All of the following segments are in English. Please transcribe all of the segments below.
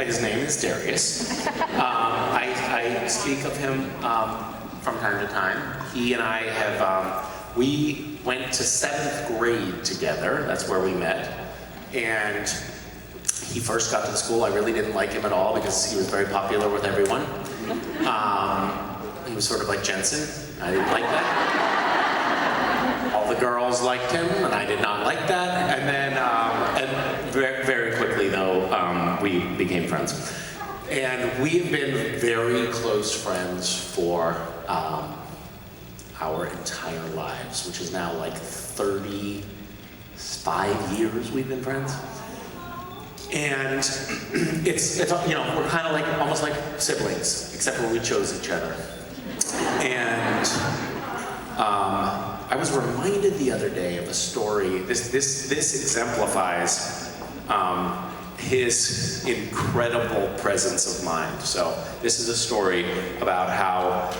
his name is Darius. I speak of him from time to time. He and I have, we went to 7th grade together. That's where we met. And he first got to the school. I really didn't like him at all because he was very popular with everyone. He was sort of like Jensen. I didn't like that. All the girls liked him, and I did not like that. And then, very quickly though, we became friends. And we have been very close friends for our entire lives, which is now like 35 years we've been friends. And it's you know, we're kind of like, almost like siblings, except for we chose each other. And I was reminded the other day of a story. This exemplifies his incredible presence of mind. So this is a story about how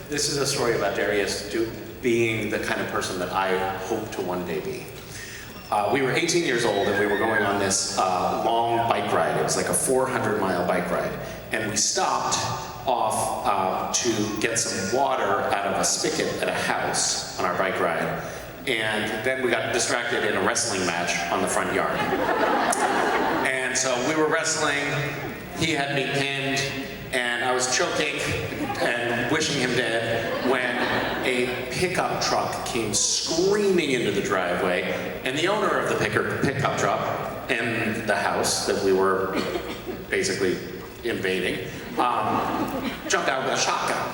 this is a story about Darius being the kind of person that I hope to one day be. We were 18 years old and we were going on this long bike ride. It was like a 400-mile bike ride. And we stopped off to get some water out of a spigot at a house on our bike ride. And then we got distracted in a wrestling match on the front yard. And so we were wrestling, he had me pinned, and I was choking and wishing him dead when a pickup truck came screaming into the driveway, and the owner of the pickup truck and the house that we were basically invading jumped out with a shotgun.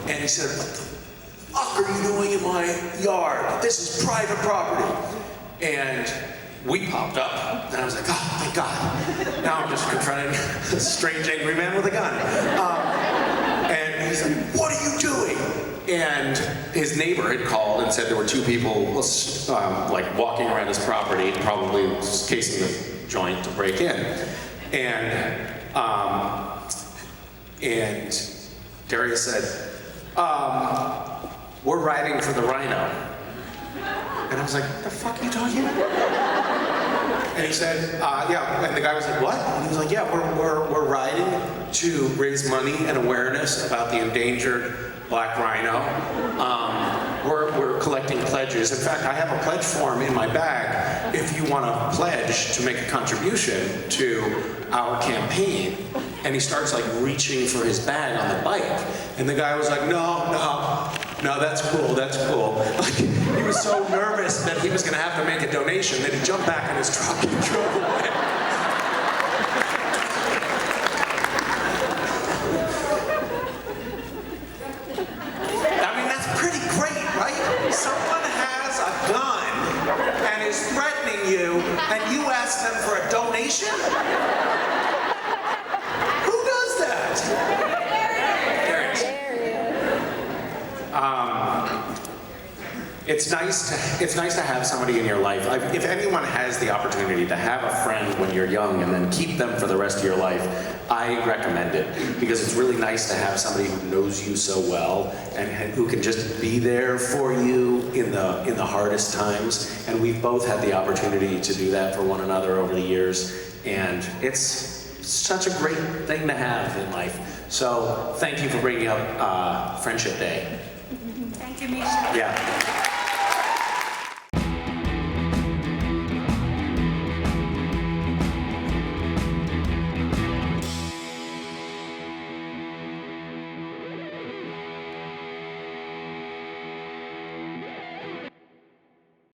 And he said, "What the fuck are you doing in my yard? This is private property." And we popped up, and I was like, "Oh, thank God." Now I'm just confronting a strange angry man with a gun. And he's like, "What are you doing?" And his neighbor had called and said there were 2 people like walking around his property, probably casing the joint to break in. And Darius said, "We're riding for the rhino." And I was like, "What the fuck are you talking about?" And he said, "Yeah." And the guy was like, "What?" And he was like, "Yeah, we're riding to raise money and awareness about the endangered black rhino. We're collecting pledges. In fact, I have a pledge form in my bag if you want to pledge to make a contribution to our campaign." And he starts like reaching for his bag on the bike. And the guy was like, no, that's cool. Like, he was so nervous that he was gonna have to make a donation that he jumped back in his truck and drove away. I mean, that's pretty great, right? Someone has a gun and is threatening you, and you ask them for a donation? Who does that? It's nice to have somebody in your life. If anyone has the opportunity to have a friend when you're young and then keep them for the rest of your life, I recommend it, because it's really nice to have somebody who knows you so well and who can just be there for you in the hardest times. And we've both had the opportunity to do that for one another over the years, and it's such a great thing to have in life. So thank you for bringing up Friendship Day. Thank you, Misha. Yeah.